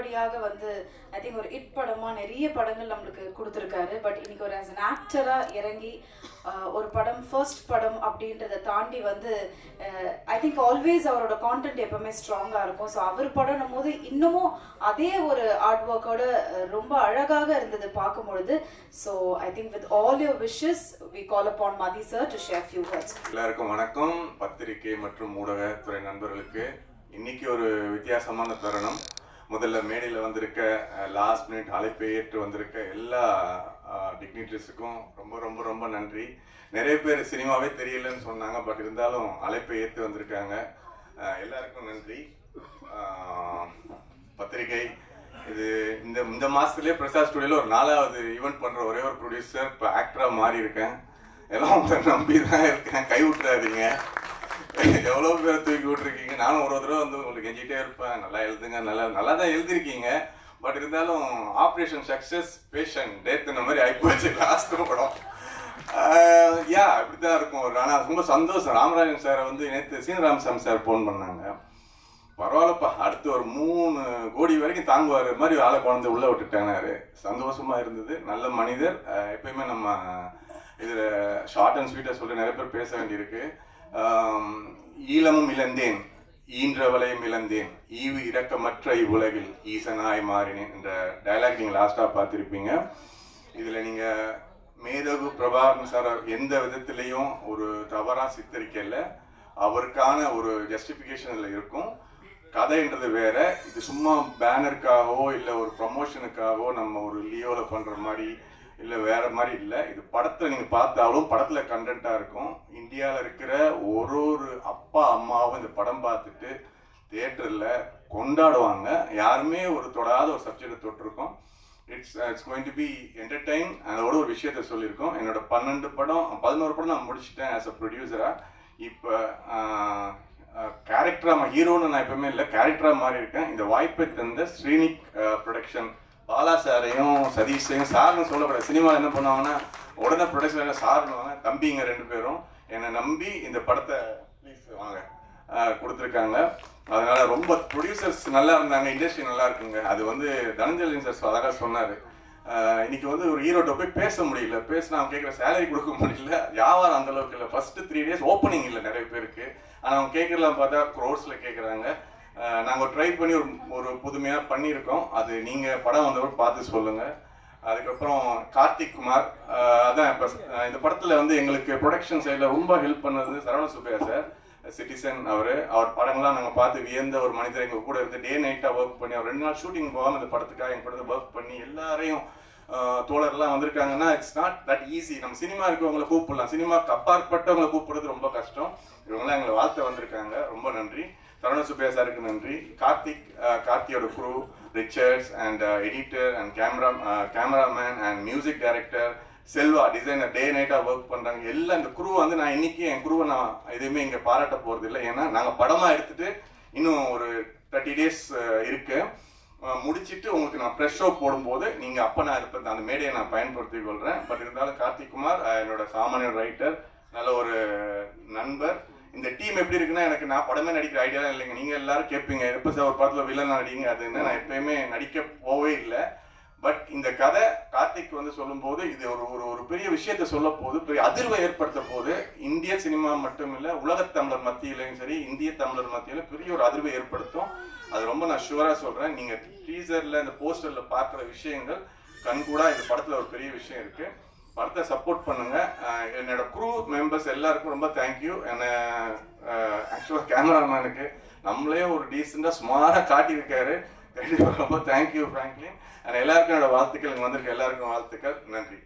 படிப்படியாக வந்து I think ஒரு ஹிட் படமாக நிறைய படங்கள் நம்மளுக்கு கொடுத்துருக்காரு. பட் இன்னைக்கு ஒரு ஆஸ் அன் ஆக்டராக இறங்கி ஒரு படம் ஃபர்ஸ்ட் படம் அப்படின்றத தாண்டி வந்து ஐ திங்க் ஆல்வேஸ் அவரோட கான்டென்ட் எப்பவுமே ஸ்ட்ராங்காக இருக்கும். ஸோ அவர் படம்னும் போது இன்னமும் அதே ஒரு ஆர்ட் ஒர்க்கோட ரொம்ப அழகாக இருந்தது பார்க்கும்பொழுது. So I think with all your wishes we call upon Mathi sir to share few words. எல்லாருக்கும் வணக்கம். பத்திரிகை மற்றும் ஊடகத்துறை நண்பர்களுக்கு இன்னைக்கு ஒரு வித்தியாசமான தருணம். முதல்ல மேடையில் வந்திருக்க லாஸ்ட் மினிட் அழைப்பை ஏற்று வந்திருக்க எல்லா டிக்னிட்டரிஸுக்கும் ரொம்ப ரொம்ப ரொம்ப நன்றி. நிறைய பேர் சினிமாவே தெரியலன்னு சொன்னாங்க, பட் இருந்தாலும் அழைப்பை ஏற்று வந்திருக்காங்க. எல்லாருக்கும் நன்றி. பத்திரிகை இது இந்த மாதத்துலேயே பிரசாத் ஸ்டுடியோவில் ஒரு 4வது ஈவெண்ட் பண்ணுற ஒரே ஒரு ப்ரொடியூசர் இப்போ ஆக்டராக மாறி இருக்கேன். எல்லாம் உங்களை நம்பி தான் இருக்கேன், கை விட்டுறாதீங்க. எவ்வளோ பேரை தூக்கி விட்டுருக்கீங்க. நானும் ஒரு தடவை வந்து உங்களுக்கு கெஞ்சிட்டே இருப்பேன், நல்லா எழுதுங்க, நல்லா தான் எழுதிருக்கீங்க. பட் இருந்தாலும் ஆப்ரேஷன் சக்ஸஸ் பேஷண்ட் டேத் இந்த மாதிரி ஆகிப்போச்சு லாஸ்ட் படம். இப்படி தான் இருக்கும். ஆனால் ரொம்ப சந்தோஷம். ராமராஜன் சாரை வந்து நேற்று சீனராமசாமி சார் ஃபோன் பண்ணாங்க. பரவாயில்லப்பா, அடுத்து ஒரு 3 கோடி வரைக்கும் தாங்குவார் மாதிரி ஆளை குழந்தை உள்ளே விட்டுட்டானாரு. சந்தோஷமாக இருந்தது. நல்ல மனிதர். எப்பயுமே நம்ம இதில் ஷார்ட் அண்ட் ஸ்வீட்டாக சொல்லி நிறைய பேர் பேச வேண்டியிருக்கு. ஈழமும் இழந்தேன், ஈன்றவளையும் இழந்தேன், ஈவு இரக்கமற்ற இவ்வுலகில் ஈசனாய் மாறினேன் என்ற டைலாக் நீங்கள் லாஸ்ட்டாக பார்த்துருப்பீங்க. இதில் நீங்கள் மேதகு பிரபாகரன் சார் எந்த விதத்திலையும் ஒரு தவறாக சித்தரிக்கல. அவருக்கான ஒரு ஜஸ்டிஃபிகேஷன் இதில் இருக்கும். கதைன்றது வேற. இது சும்மா பேனருக்காகவோ இல்லை ஒரு ப்ரமோஷனுக்காகவோ நம்ம ஒரு லியோவில் பண்ணுற மாதிரி இல்லை வேற மாதிரி இல்லை. இது படத்தில் நீங்கள் பார்த்தாலும் படத்தில் கண்டென்ட்டாக இருக்கும். இந்தியாவில் இருக்கிற ஒரு அப்பா அம்மாவும் இந்த படம் பார்த்துட்டு தியேட்டரில் கொண்டாடுவாங்க. யாருமே ஒரு தொடாத ஒரு சப்ஜெக்டை தொட்டிருக்கோம். It's going to be entertain. அதோட ஒரு விஷயத்த சொல்லியிருக்கோம். என்னோட 11 படம் 11 படம் நான் முடிச்சுட்டேன் ஆஸ் அ ப்ரொடியூசராக. இப்போ கேரக்டராக ஹீரோன்னு நான் எப்பவுமே இல்லை, கேரக்டராக மாறி இருக்கேன். இந்த வாய்ப்பை தந்த ஸ்ரீனிக் ப்ரொடக்ஷன் பாலா சாரையும் சதீஷையும் சார்னு சொல்லக்கூடாது. சினிமாவில் என்ன பண்ணுவாங்கன்னா உடனே ப்ரொடக்ஷன் சார்னுவாங்க. தம்பிங்க 2 பேரும் என்னை நம்பி இந்த படத்தை ப்ளீஸ் வாங்க கொடுத்துருக்காங்க. அதனால ரொம்ப ப்ரொடியூசர்ஸ் நல்லா இருந்தாங்க, இண்டஸ்ட்ரி நல்லா இருக்குங்க. அது வந்து தனஞ்சலின் சார் அழகாக சொன்னார். இன்னைக்கு வந்து ஒரு ஹீரோட்ட போய் பேச முடியல, பேசினா அவங்க கேட்குற சேலரி கொடுக்க முடியல, வியாபாரம் அந்த அளவுக்கு இல்லை. ஃபர்ஸ்ட் 3 days ஓப்பனிங் இல்லை நிறைய பேருக்கு. ஆனால் அவங்க கேட்கறலாம் பார்த்தா க்ரோர்ஸில் கேட்குறாங்க. நாங்கள் ட்ரை பண்ணி ஒரு புதுமையாக பண்ணியிருக்கோம். அது நீங்கள் படம் வந்தவரை பார்த்து சொல்லுங்கள். அதுக்கப்புறம் கார்த்திக் குமார் அதான் இப்போ இந்த படத்தில் வந்து எங்களுக்கு ப்ரொடக்ஷன் சைடில் ரொம்ப ஹெல்ப் பண்ணது சரவண சுப்பையா சார், சிட்டிசன். அவர் படங்கள்லாம் நாங்கள் பார்த்து வியந்த ஒரு மனிதர். எங்கள் கூட இருந்து டே நைட்டாக ஒர்க் பண்ணி அவர் 2 நாள் ஷூட்டிங் போகாமல் இந்த படத்துக்காக எங்கள் படத்தை ஒர்க் பண்ணி எல்லாரையும் தோழர்லாம் வந்திருக்காங்கன்னா இட்ஸ் நாட் தட் ஈஸி. நம்ம சினிமா இருக்கவங்களை கூப்பிடலாம், சினிமாவுக்கு அப்பாற்பட்டவங்களை கூப்பிடுறது ரொம்ப கஷ்டம். இவங்களாம் எங்களை வாழ்த்த வந்திருக்காங்க. ரொம்ப நன்றி. சரவண சுப்பையா சாருக்கு நன்றி. கார்த்தியோட crew, Richards and editor and cameraman and music director, Selva designer day நைட்டாக ஒர்க் பண்ணுறாங்க. எல்லாம் இந்த குரூ வந்து நான் இன்னைக்கு என் குரூவை நான் எதுவுமே இங்கே பாராட்ட போகிறது இல்லை. ஏன்னா நாங்கள் படமாக எடுத்துட்டு இன்னும் ஒரு 30 days இருக்கு. முடிச்சுட்டு உங்களுக்கு நான் ஃப்ரெஷ் ஷோ போடும்போது நீங்கள் அப்போ நான் இருப்பேன், அந்த மேடையை நான் பயன்படுத்தி கொள்கிறேன். பட் இருந்தாலும் கார்த்திக் குமார் என்னோட சாமானிய ரைட்டர், நல்ல ஒரு நண்பர். இந்த டீம் எப்படி இருக்குன்னா, எனக்கு நான் படமே நடிக்கிற ஐடியாலாம் இல்லைங்க. நீங்கள் எல்லாரும் கேட்பீங்க எப்போ சார் ஒரு படத்தில் வில்லன் நடிங்க அதுன்னு. நான் எப்பயுமே நடிக்க போவே இல்லை. பட் இந்த கதை கார்த்திக் வந்து சொல்லும்போது இது ஒரு பெரிய விஷயத்த சொல்ல போது, பெரிய அதிர்வை ஏற்படுத்த போது. இந்திய சினிமா மட்டும் இல்லை, உலகத் தமிழர் மத்தியிலையும் சரி, இந்திய தமிழர் மத்தியில பெரிய ஒரு அதிர்வை ஏற்படுத்தும். அது ரொம்ப நான் ஷுவராக சொல்கிறேன். நீங்கள் டீசரில் இந்த போஸ்டரில் பார்க்குற விஷயங்கள் கண்கூடா இந்த படத்தில் ஒரு பெரிய விஷயம் இருக்குது. படத்தை சப்போர்ட் பண்ணுங்க. என்னோட குரூ மெம்பர்ஸ் எல்லாருக்கும் ரொம்ப தேங்க்யூ. என்னை ஆக்சுவலாக கேமராமேனுக்கு நம்மளே ஒரு டீசெண்டாக சுமாராக காட்டியிருக்காரு. கண்டிப்பாக ரொம்ப தேங்க்யூ ஃப்ராங்க்லின். எல்லாருக்கும் என்னோட வாழ்த்துக்கள். இங்கே வந்திருக்க எல்லாருக்கும் வாழ்த்துக்கள். நன்றி.